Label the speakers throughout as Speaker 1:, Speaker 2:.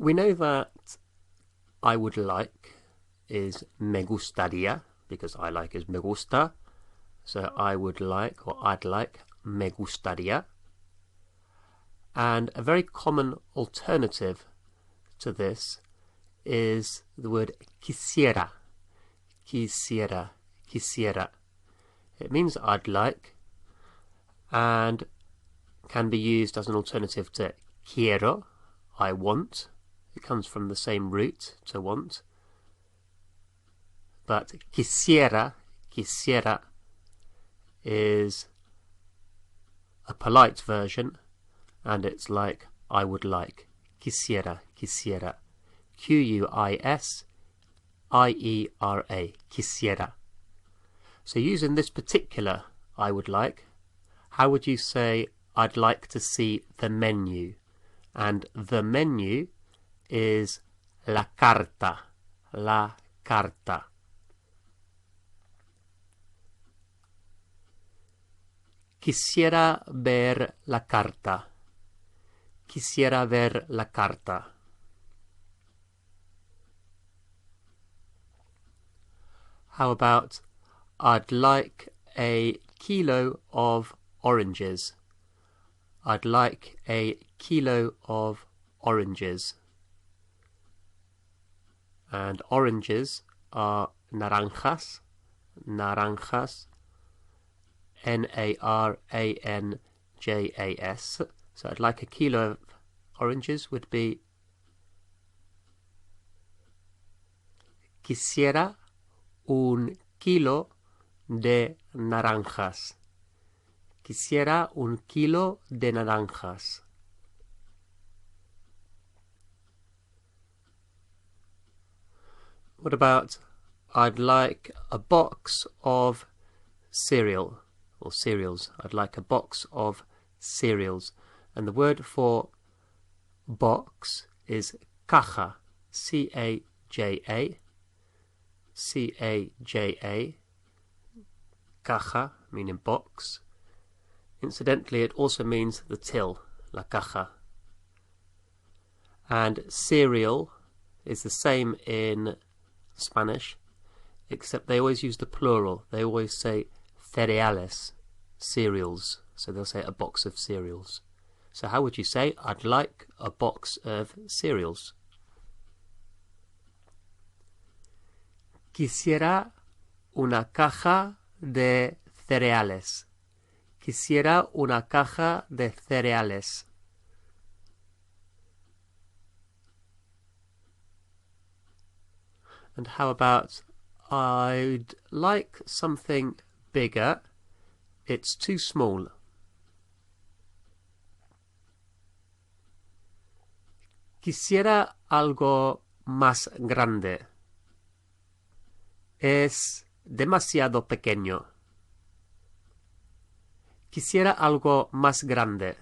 Speaker 1: We know that I would like is me gustaría, because I like is me gusta. So I would like, or I'd like, me gustaría. And a very common alternative to this is the word quisiera. Quisiera, quisiera. It means I'd like and can be used as an alternative to quiero, I want. It comes from the same root, to want. But quisiera, quisiera is a polite version, and it's like I would like. Quisiera, quisiera. Q-U-I-S-I-E-R-A. Quisiera. So using this particular I would like, how would you say I'd like to see the menu? And the menu is la carta. La carta. Quisiera ver la carta. Quisiera ver la carta. How about I'd like a kilo of oranges. I'd like a kilo of oranges. And oranges are naranjas. Naranjas. N-A-R-A-N-J-A-S. So I'd like a kilo of oranges would be quisiera un kilo de naranjas. Quisiera un kilo de naranjas. What about I'd like a box of cereal or cereals. I'd like a box of cereals. And the word for box is caja. C-A-J-A. C-A-J-A. Caja, meaning box. Incidentally, it also means the till, la caja. And cereal is the same in Spanish, except they always use the plural. They always say cereales, cereals. So they'll say a box of cereals. So how would you say, I'd like a box of cereals? Quisiera una caja de cereales. Quisiera una caja de cereales. And how about I'd like something bigger. It's too small. Quisiera algo más grande. Es demasiado pequeño. Quisiera algo más grande.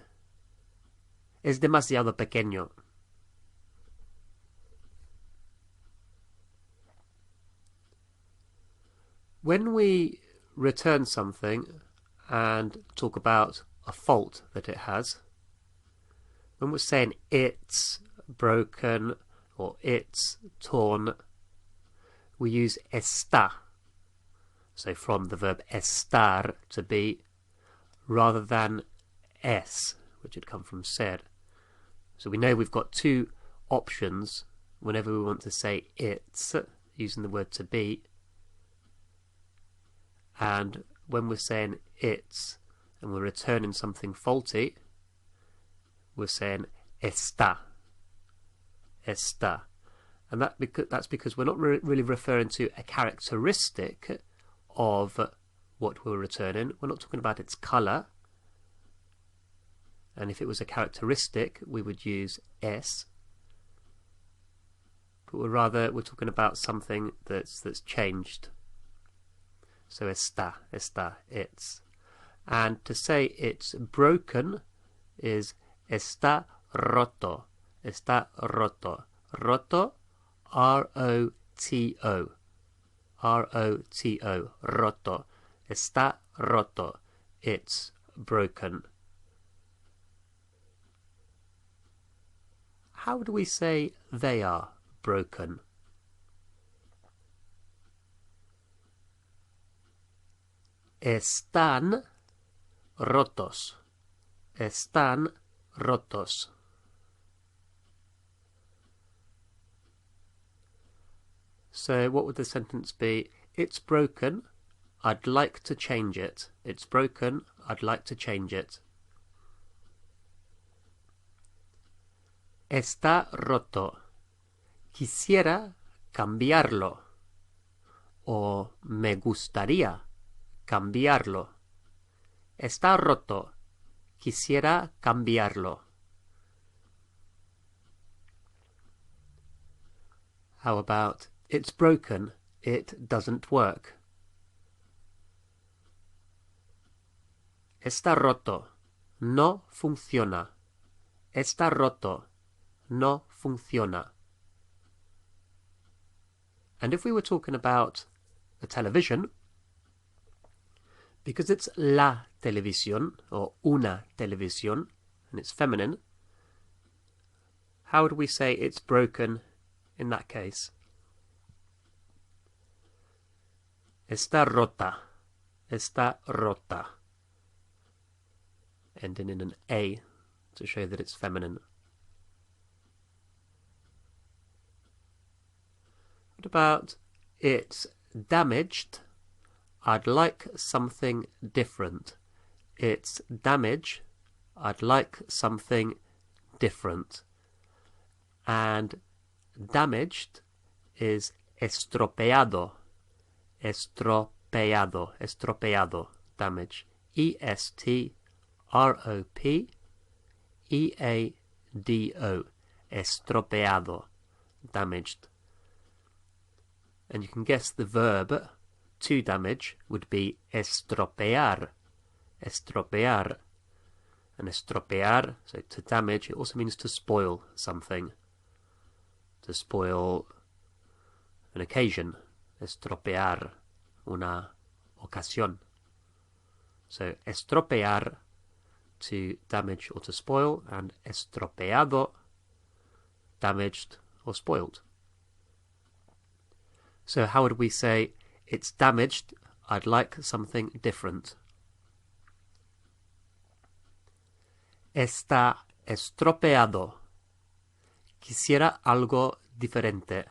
Speaker 1: Es demasiado pequeño. When we return something and talk about a fault that it has, when we're saying it's broken or it's torn, we use está. So from the verb estar, to be, rather than es, which would come from ser. So we know we've got two options whenever we want to say it's, using the word to be. And when we're saying it's and we're returning something faulty, we're saying está. Está. And that's because we're not really referring to a characteristic of what we're returning. We're not talking about its colour. And if it was a characteristic, we would use es. But we're talking about something that's changed. So está, it's. And to say it's broken is está roto. Está roto. Roto, R-O-T-O. R-O-T-O. Roto. Está roto. It's broken. How do we say they are broken? Están rotos. Están rotos. So what would the sentence be? It's broken. I'd like to change it. It's broken. I'd like to change it. Está roto. Quisiera cambiarlo. O me gustaría cambiarlo. Está roto. Quisiera cambiarlo. How about it's broken, it doesn't work? Está roto. No funciona. Está roto. No funciona. And if we were talking about the television, because it's la televisión or una televisión, and it's feminine, how would we say it's broken in that case? Está rota. Está rota. Ending in an A to show that it's feminine. What about it's damaged? I'd like something different. It's damage. I'd like something different. And damaged is estropeado. Estropeado. Estropeado. Damage. E-S-T-R-O-P-E-A-D-O. Estropeado. Damaged. And you can guess the verb to damage would be estropear. Estropear. And estropear, so to damage, it also means to spoil something. To spoil an occasion. Estropear una ocasión. So estropear, to damage or to spoil, and estropeado, damaged or spoiled. So how would we say, it's damaged, I'd like something different? Está estropeado. Quisiera algo diferente.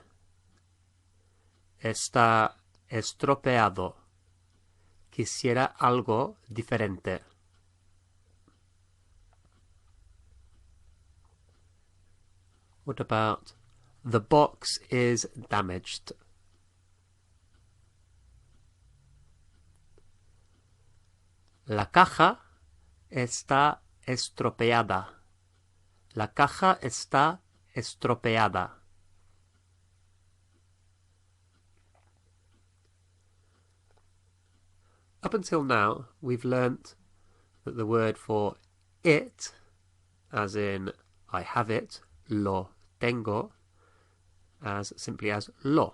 Speaker 1: Está estropeado. Quisiera algo diferente. What about the box is damaged? La caja está estropeada. La caja está estropeada. Up until now, we've learnt that the word for it, as in I have it, lo tengo, as simply as lo.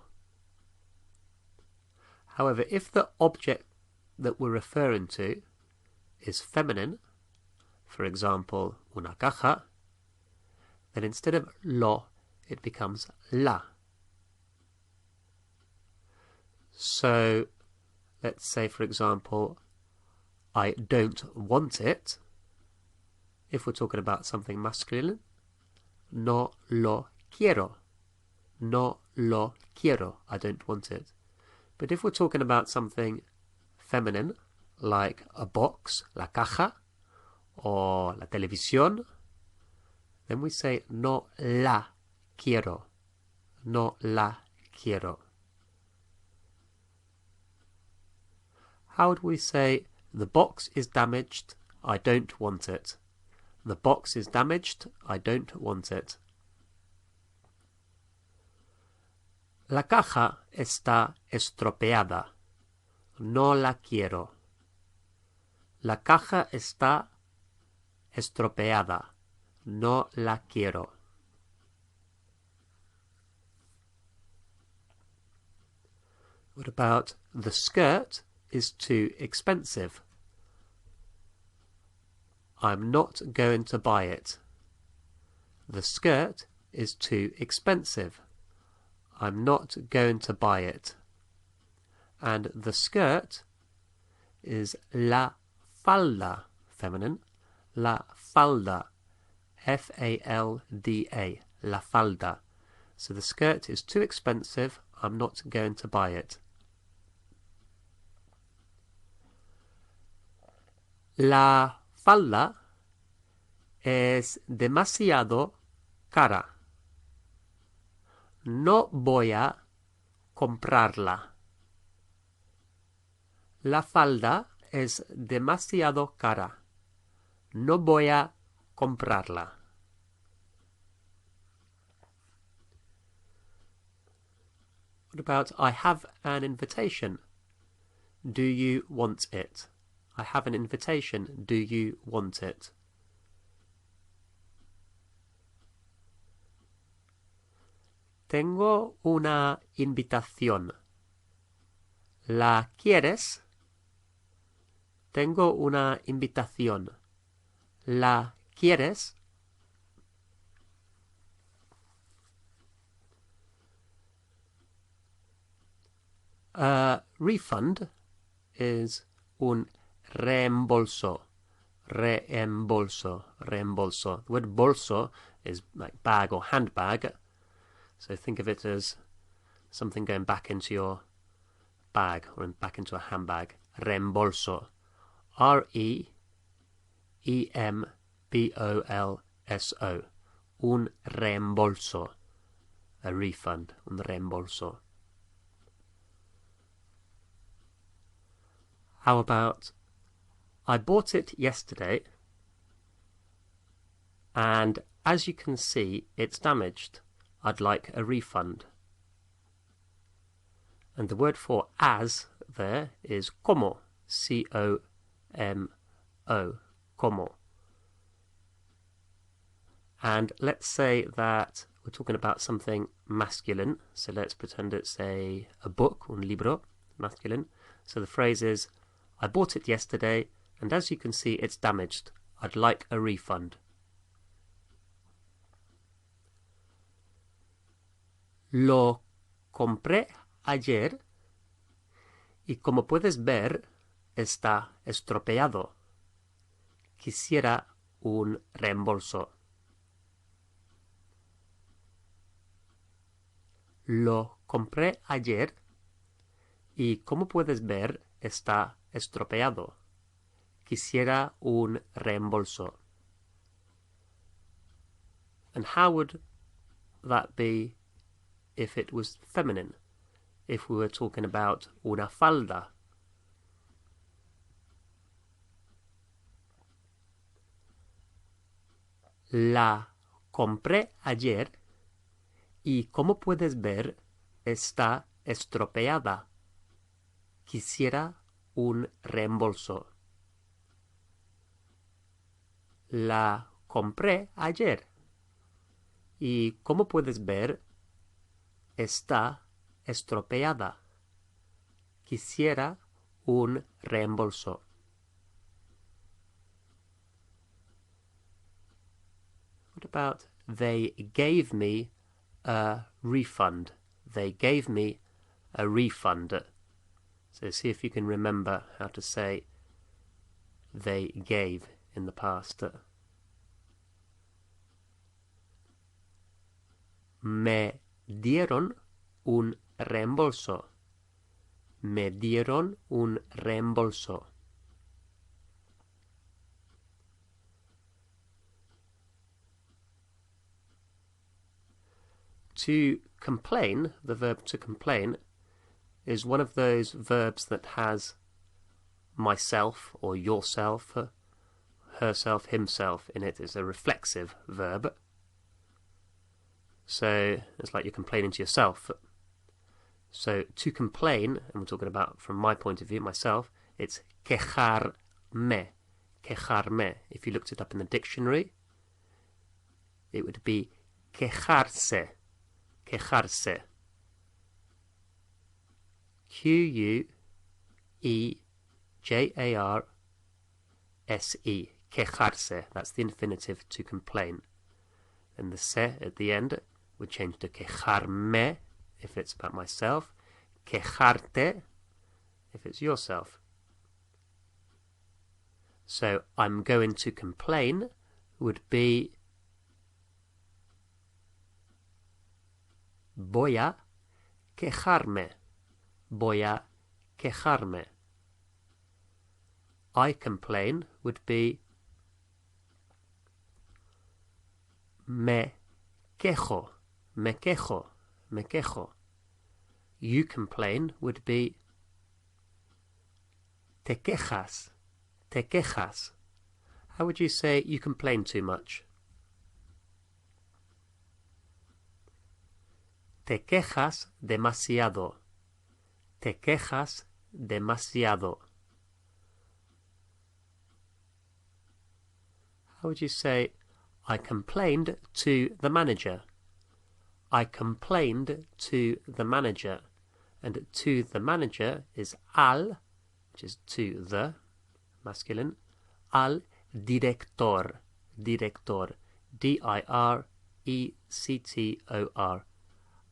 Speaker 1: However, if the object that we're referring to is feminine, for example, una caja, then instead of lo, it becomes la. So, let's say, for example, I don't want it. If we're talking about something masculine, no lo quiero. No lo quiero. I don't want it. But if we're talking about something feminine, like a box, la caja, or la televisión, then we say no la quiero. No la quiero. How would we say the box is damaged, I don't want it? The box is damaged, I don't want it. La caja está estropeada. No la quiero. La caja está estropeada. No la quiero. What about the skirt is too expensive? I'm not going to buy it. The skirt is too expensive. I'm not going to buy it. And the skirt is la falda, feminine. La falda, F-A-L-D-A, la falda. So the skirt is too expensive. I'm not going to buy it. La falda es demasiado cara. No voy a comprarla. La falda es demasiado cara. No voy a comprarla. What about I have an invitation? Do you want it? I have an invitation. Do you want it? Tengo una invitación. ¿La quieres? Tengo una invitación. ¿La quieres? A refund is un reembolso. Reembolso. Reembolso. The word bolso is like bag or handbag. So think of it as something going back into your bag or back into a handbag. Reembolso. R-E-E-M-B-O-L-S-O. Un reembolso. A refund. Un reembolso. How about I bought it yesterday and as you can see it's damaged. I'd like a refund. And the word for as there is como. C-O-M-O. Como. And let's say that we're talking about something masculine. So let's pretend it's a book, un libro, masculine. So the phrase is, I bought it yesterday, and as you can see, it's damaged. I'd like a refund. Lo compré ayer, y como puedes ver, está estropeado. Quisiera un reembolso. Lo compré ayer, y como puedes ver, está estropeado. Quisiera un reembolso. And how would that be if it was feminine? If we were talking about una falda? La compré ayer y como puedes ver está estropeada. Quisiera un reembolso. La compré ayer y como puedes ver está estropeada. Quisiera un reembolso. What about they gave me a refund? They gave me a refund. So see if you can remember how to say they gave in the past. Me dieron un reembolso. Me dieron un reembolso. To complain, the verb to complain, is one of those verbs that has myself or yourself, herself, himself in it. It's a reflexive verb. So it's like you're complaining to yourself. So to complain, and we're talking about from my point of view, myself, it's quejarme. Quejarme. If you looked it up in the dictionary, it would be quejarse. Quejarse. Q-U-E-J-A-R-S-E. Quejarse. That's the infinitive to complain. and the se at the end would change to quejarme if it's about myself, quejarte if it's yourself. So I'm going to complain would be voy a quejarme. Voy a quejarme. I complain would be me quejo. Me quejo. Me quejo. You complain would be te quejas. Te quejas. How would you say you complain too much? Te quejas demasiado. Te quejas demasiado. How would you say, I complained to the manager? I complained to the manager. And to the manager is al, which is to the, masculine, al director. Director. D-I-R-E-C-T-O-R.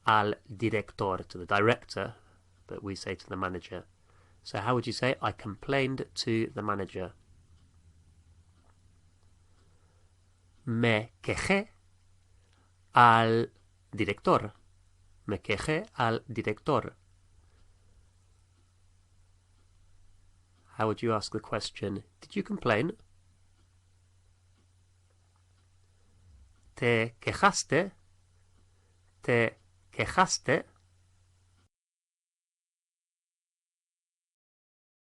Speaker 1: Al director, to the director, but we say to the manager. So how would you say, I complained to the manager? Me quejé al director. Me quejé al director. How would you ask the question, did you complain? Te quejaste. Te quejaste.